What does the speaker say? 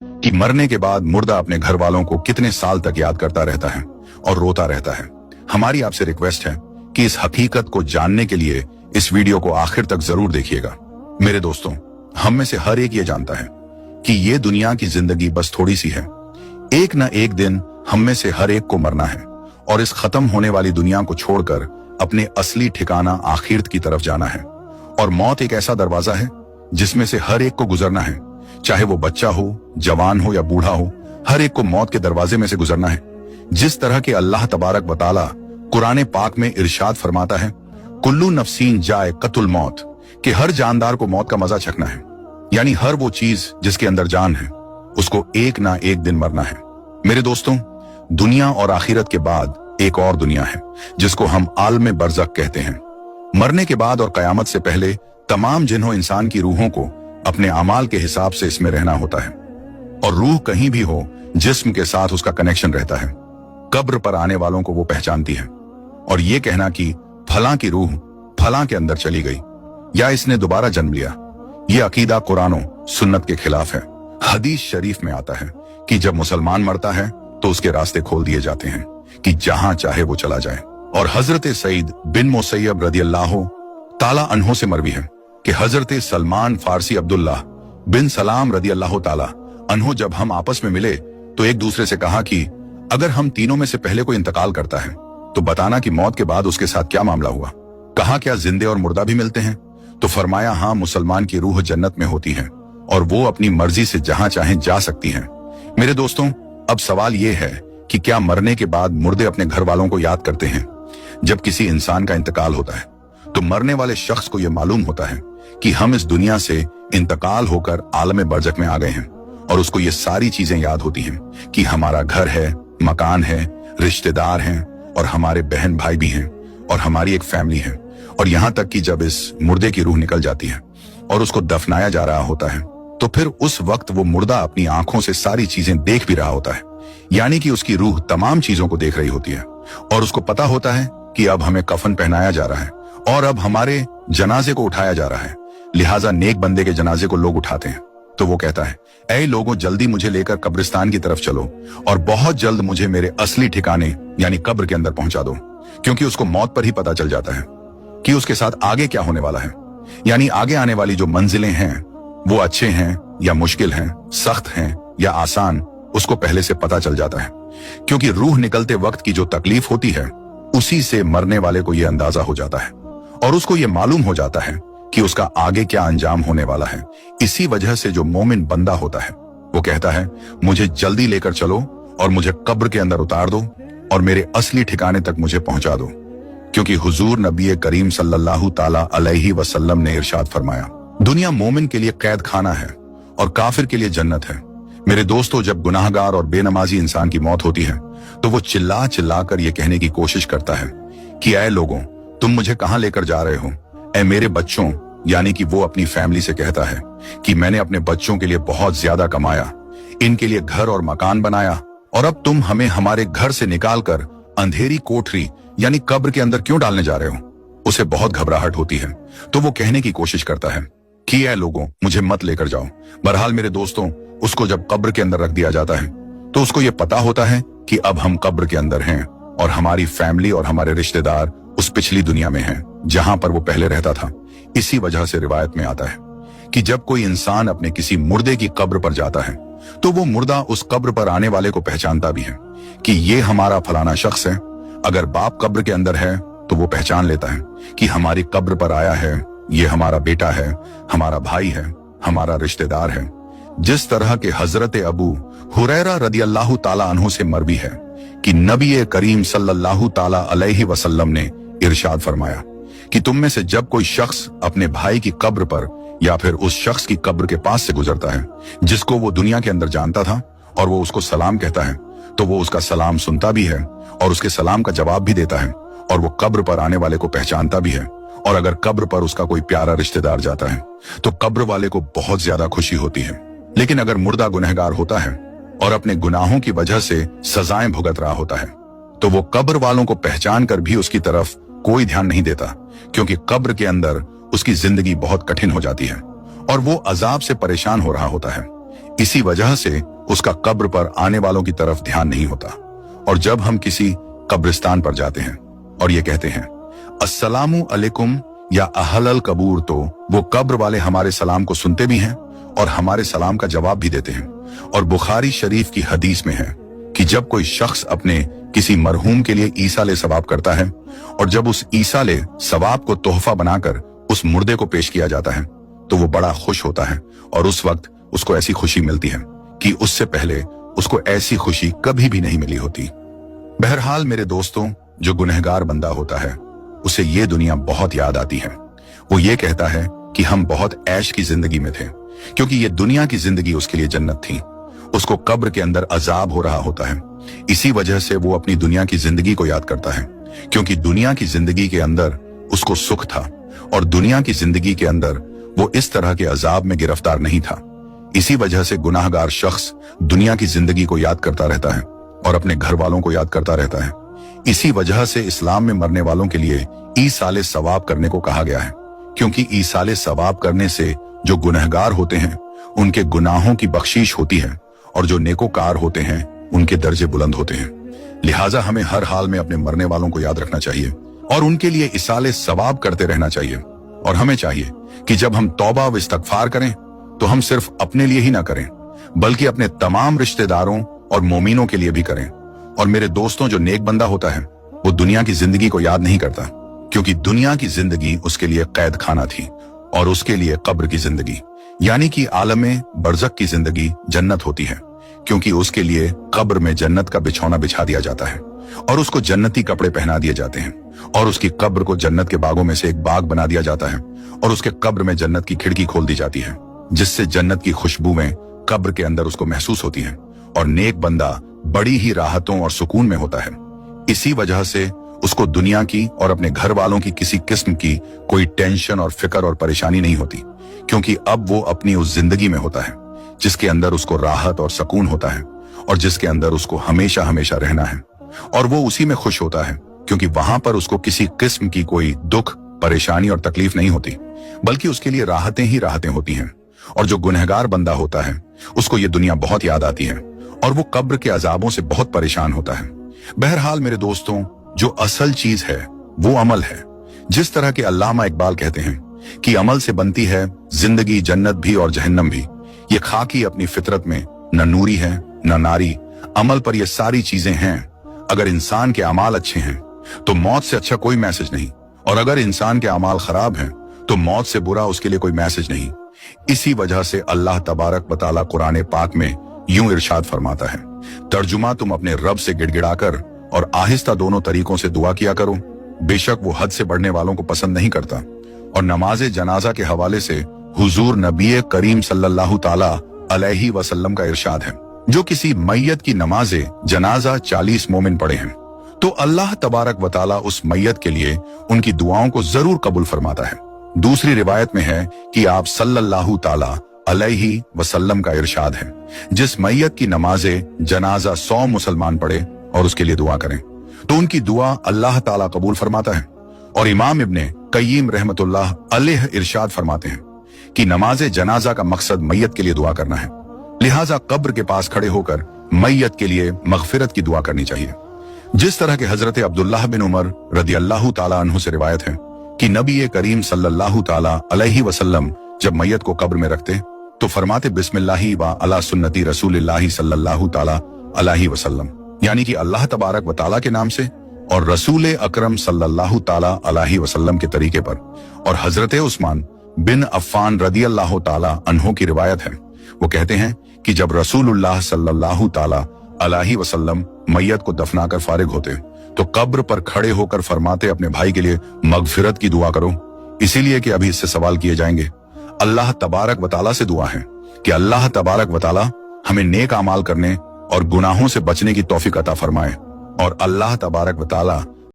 कि मरने के बाद मुर्दा अपने घर वालों को कितने साल तक याद करता रहता है और रोता रहता है। हमारी आपसे रिक्वेस्ट है कि इस हकीकत को जानने के लिए इस वीडियो को आखिर तक जरूर देखिएगा। मेरे दोस्तों, हम में से हर एक ये जानता है कि ये दुनिया की जिंदगी बस थोड़ी सी है। एक न एक दिन हम में से हर एक को मरना है और इस खत्म होने वाली दुनिया को छोड़कर अपने असली ठिकाना आखिरत की तरफ जाना है। और मौत एक ऐसा दरवाजा है जिसमें से हर एक को गुजरना है, चाहे वो बच्चा हो, जवान हो या बूढ़ा हो, हर एक को मौत के दरवाजे में से गुजरना है। जिस तरह के अल्लाह तबारक व तआला कुरान पाक में इरशाद फरमाता है, कुल्लू नफ्सीन जाए कतुल मौत, कि हर जानदार को मौत का मजा चखना है। यानी हर वो चीज जिसके अंदर जान है उसको एक ना एक दिन मरना है। मेरे दोस्तों, दुनिया और आखिरत के बाद एक और दुनिया है जिसको हम आलम बरज़ख कहते हैं। मरने के बाद और कयामत से पहले तमाम जिन्हों इंसान की रूहों को अपने अमाल के हिसाब से इसमें रहना होता है, और रूह कहीं भी हो जिस्म के साथ उसका कनेक्शन रहता है। कब्र पर आने वालों को वो पहचानती है, और ये कहना कि फलां की रूह फलां के अंदर चली गई या इसने दोबारा जन्म लिया, ये अकीदा कुरानो सुन्नत के खिलाफ है। हदीस शरीफ में आता है कि जब मुसलमान मरता है तो उसके रास्ते खोल दिए जाते हैं कि जहां चाहे वो चला जाए। और हजरत सईद बिन मुसैयब रदियल्लाहु ताला अन्हो से मरवी है कि हजरत सलमान फारसी अब्दुल्ला बिन सलाम रदियल्लाहु ताला अन्हो जब हम आपस में मिले तो एक दूसरे से कहा कि अगर हम तीनों में से पहले कोई इंतकाल करता है तो बताना कि मौत के बाद उसके साथ क्या मामला हुआ। कहा क्या जिंदे और मुर्दा भी मिलते हैं? तो फरमाया हाँ, मुसलमान की रूह जन्नत में होती है और वो अपनी मर्जी से जहां चाहे जा सकती है। मेरे दोस्तों, अब सवाल ये है कि क्या मरने के बाद मुर्दे अपने घर वालों को याद करते हैं? जब किसी इंसान का इंतकाल होता है तो मरने वाले शख्स को यह मालूम होता है कि हम इस दुनिया से इंतकाल होकर आलम बरज़ख में आ गए हैं, और उसको ये सारी चीजें याद होती हैं कि हमारा घर है, मकान है, रिश्तेदार हैं, और हमारे बहन भाई भी हैं, और हमारी एक फैमिली है। और यहाँ तक कि जब इस मुर्दे की रूह निकल जाती है और उसको दफनाया जा रहा होता है तो फिर उस वक्त वो मुर्दा अपनी आंखों से सारी चीजें देख भी रहा होता है। यानी कि उसकी रूह तमाम चीजों को देख रही होती है, और उसको पता होता है कि अब हमें कफन पहनाया जा रहा है और अब हमारे जनाजे को उठाया जा रहा है। लिहाजा नेक बंदे के जनाजे को लोग उठाते हैं तो वो कहता है, ऐ लोगों, जल्दी मुझे लेकर कब्रिस्तान की तरफ चलो और बहुत जल्द मुझे मेरे असली ठिकाने यानी कब्र के अंदर पहुंचा दो। क्योंकि उसको मौत पर ही पता चल जाता है कि उसके साथ आगे क्या होने वाला है। यानी आगे आने वाली जो मंजिलें हैं वो अच्छे हैं या मुश्किल हैं, सख्त हैं या आसान, उसको पहले से पता चल जाता है। क्योंकि रूह निकलते वक्त की जो तकलीफ होती है उसी से मरने वाले को यह अंदाजा हो जाता है, और उसको यह मालूम हो जाता है कि उसका आगे क्या अंजाम होने वाला है। इसी वजह से जो मोमिन बंदा होता है वो कहता है, मुझे जल्दी लेकर चलो और मुझे कब्र के अंदर उतार दो और मेरे असली ठिकाने तक मुझे पहुंचा दो। क्योंकि हुजूर नबी करीम सल्लल्लाहु ताला अलैहि वसल्लम ने इरशाद फरमाया, दुनिया मोमिन के लिए कैद खाना है और काफिर के लिए जन्नत है। मेरे दोस्तों, जब गुनाहगार और बेनमाजी इंसान की मौत होती है तो वो चिल्ला चिल्ला कर ये कहने की कोशिश करता है कि ऐ लोगों, तुम मुझे कहां लेकर जा रहे हो? ऐ मेरे बच्चों, यानी कि वो अपनी फैमिली से कहता है कि मैंने अपने बच्चों के लिए बहुत ज्यादा कमाया, इनके लिए घर और मकान बनाया, और अब तुम हमें हमारे घर से निकालकर अंधेरी कोठरी यानी कब्र के अंदर क्यों डालने जा रहे हो? उसे बहुत घबराहट होती है तो वो कहने की कोशिश करता है कि ऐ लोगों, मुझे मत लेकर जाओ। बहरहाल मेरे दोस्तों, उसको जब कब्र के अंदर रख दिया जाता है तो उसको ये पता होता है कि अब हम कब्र के अंदर हैं और हमारी फैमिली और हमारे रिश्तेदार उस पिछली दुनिया में हैं जहां पर वो पहले रहता था। इसी वजह से रिवायत में आता है कि जब कोई इंसान अपने किसी मुर्दे की कब्र पर जाता है तो वो मुर्दा उस कब्र पर आने वाले को पहचानता भी है कि ये हमारा फलाना शख्स है। अगर बाप कब्र के अंदर है तो वो पहचान लेता है कि हमारी कब्र पर आया है, ये हमारा बेटा है, हमारा भाई है, हमारा रिश्तेदार है। जिस तरह के हजरत अबू हुरैरा रदियल्लाहु ताला अन्हु से मरवी है कि नबी करीम सल्लल्लाहु ताला अलैहि वसल्लम ने इरशाद फरमाया कि तुम में से जब कोई शख्स अपने भाई की कब्र पर या फिर उस शख्स की कब्र के पास से गुजरता है जिसको वो दुनिया के अंदर जानता था, और वो उसको सलाम कहता है, तो वो उसका सलाम सुनता भी है और उसके सलाम का जवाब भी देता है, और वो कब्र पर आने वाले को पहचानता भी है। और अगर कब्र पर उसका कोई प्यारा रिश्तेदार जाता है तो कब्र वाले को बहुत ज्यादा खुशी होती है। लेकिन अगर मुर्दा गुनहगार होता है और अपने गुनाहों की वजह से सजाएं भुगत रहा होता है तो वो कब्र वालों को पहचान कर भी उसकी तरफ कोई ध्यान नहीं देता, क्योंकि कब्र के अंदर उसकी जिंदगी बहुत कठिन हो जाती है और वो अजाब से परेशान हो रहा होता है। इसी वजह से उसका कब्र पर आने वालों की तरफ ध्यान नहीं होता। और जब हम किसी कब्रिस्तान पर जाते हैं और ये कहते हैं अस्सलामु अलैकुम या अहलल कबूर, तो वो कब्र वाले हमारे सलाम को सुनते भी हैं और हमारे सलाम का जवाब भी देते हैं। और बुखारी शरीफ की हदीस में है कि जब कोई शख्स अपने किसी मरहूम के लिए ईसाले सवाब करता है और जब उस ईसाले सवाब को तोहफा बनाकर उस मुर्दे को पेश किया जाता है तो वो बड़ा खुश होता है और उस वक्त उसको ऐसी खुशी मिलती है कि उससे पहले उसको ऐसी खुशी कभी भी नहीं मिली होती। बहरहाल मेरे दोस्तों, जो गुनहगार बंदा होता है उसे ये दुनिया बहुत याद आती है। वो ये कहता है कि हम बहुत ऐश की जिंदगी में थे, क्योंकि ये दुनिया की जिंदगी उसके लिए जन्नत थी। उसको कब्र के अंदर अजाब हो रहा होता है, इसी वजह से वो अपनी दुनिया की जिंदगी को याद करता है, क्योंकि दुनिया की जिंदगी के अंदर उसको सुख था और दुनिया की जिंदगी के अंदर वो इस तरह के अजाब में गिरफ्तार नहीं था। इसी वजह से गुनाहगार शख्स दुनिया की जिंदगी को याद करता रहता है और अपने घर वालों को याद करता रहता है। इसी वजह से इस्लाम में मरने वालों के लिए ईसाले सवाब करने को कहा गया है, क्योंकि ईसाले सवाब करने से जो गुनहगार होते हैं उनके गुनाहों की बख्शीश होती है और जो नेकोकार होते हैं उनके दर्जे बुलंद होते हैं। लिहाजा हमें हर हाल में अपने मरने वालों को याद रखना चाहिए और उनके लिए इसाले सवाब करते रहना चाहिए। और हमें चाहिए कि जब हम तौबा व इस्तगफार करें तो हम सिर्फ अपने लिए ही ना करें, बल्कि अपने तमाम रिश्तेदारों और मोमिनों के लिए भी करें। और मेरे दोस्तों, जो नेक बंदा होता है वो दुनिया की जिंदगी को याद नहीं करता, क्योंकि दुनिया की जिंदगी उसके लिए कैद खाना थी और उसके लिए कब्र की जिंदगी यानी कि आलमे बरज़ख की जिंदगी जन्नत होती है, क्योंकि उसके लिए कब्र में जन्नत का बिछौना बिछा दिया जाता है और उसको जन्नती कपड़े पहना दिए जाते हैं और उसकी कब्र को जन्नत के बागों में से एक बाग बना दिया जाता है और उसके कब्र में जन्नत की खिड़की खोल दी जाती है, जिससे जन्नत की खुशबुएं कब्र के अंदर उसको महसूस होती हैं और नेक बंदा बड़ी ही राहतों और सुकून में होता है। इसी वजह से उसको दुनिया की और अपने घर वालों की किसी किस्म की कोई टेंशन और फिक्र और परेशानी नहीं होती, क्योंकि अब वो अपनी उस जिंदगी में होता है जिसके अंदर उसको राहत और सुकून होता है और जिसके अंदर उसको हमेशा हमेशा रहना है। और वो उसी में खुश होता है, क्योंकि वहां पर उसको किसी किस्म की कोई दुख, परेशानी और तकलीफ नहीं होती, बल्कि उसके लिए राहतें ही राहतें होती हैं। और जो गुनहगार बंदा होता है उसको ये दुनिया बहुत याद आती है और वो कब्र के अजाबों से बहुत परेशान होता है। बहरहाल मेरे दोस्तों, जो असल चीज है वो अमल है। जिस तरह के अल्लामा इकबाल कहते हैं कि अमल से बनती है जिंदगी, जन्नत भी और जहन्नम भी। ये खाकी अपनी फितरत में न नूरी है न नारी, अमल पर ये सारी चीजें हैं। अगर इंसान के अमाल अच्छे हैं तो मौत से अच्छा कोई मैसेज नहीं, और अगर इंसान के अमाल खराब हैं तो मौत से बुरा उसके लिए कोई मैसेज नहीं। इसी वजह से अल्लाह तबारक व तआला कुरान पाक में यूं इरशाद फरमाता है, तर्जुमा तुम अपने रब से गिड़गिड़ाकर और आहिस्ता दोनों तरीकों से दुआ किया करो, बेशक वो हद से बढ़ने वालों को पसंद नहीं करता। और नमाज जनाजा के हवाले से हुजूर नबी करीम सल्लल्लाहु ताला अलैहि वसल्लम का इरशाद है, जो किसी मैयत की नमाज जनाजा 40 मोमिन पढ़े हैं तो अल्लाह तबारक व तआला उस मैयत के लिए उनकी दुआओं को जरूर कबूल फरमाता है। दूसरी रिवायत में है कि आप सल्लल्लाहु ताला अलैहि वसल्लम का इरशाद है, जिस मैयत की नमाजे जनाजा 100 मुसलमान पढ़े और उसके लिए दुआ करें तो उनकी दुआ अल्लाह ताला कबूल फरमाता है। और इमाम इब्ने कय्यिम रहमतुल्लाह अलैह इरशाद फरमाते हैं कि नमाज जनाजा का मकसद मैयत के लिए दुआ करना है, लिहाजा कब्र के पास खड़े होकर मैयत के लिए मगफिरत की दुआ करनी चाहिए। जिस तरह के हजरत अब्दुल्लाह बिन उमर रदियल्लाहु ताला अन्हु से रिवायत है कि नबी करीम सल्लल्लाहु ताला अलैहि वसल्लम जब मैयत को कब्र में रखते तो फरमाते बिस्मिल्लाहि व अला सुन्नती रसूलिल्लाहि सल्लल्लाहु ताला अलैहि वसल्लम, यानी कि अल्लाह तबारक व ताला के नाम से और रसूल अकरम सल्लल्लाहु ताला अलैहि वसल्लम के तरीके पर। और हजरत उस्मान बिन अफ़्फ़ान रदियल्लाहु ताला अन्हु की रिवायत है, वो कहते हैं कि जब रसूलुल्लाह सल्लल्लाहु ताला अलैहि वसल्लम मैयत को दफनाकर फारिग होते तो कब्र पर खड़े होकर फरमाते अपने भाई के लिए मगफिरत की दुआ करो, इसीलिए कि अभी इससे सवाल किए जाएंगे। अल्लाह तबारक व तआला से दुआ है कि अल्लाह तबारक व तआला हमें नेक अमाल करने और गुनाहों से बचने की तौफीक अता फरमाए और अल्लाह तबारक व तआला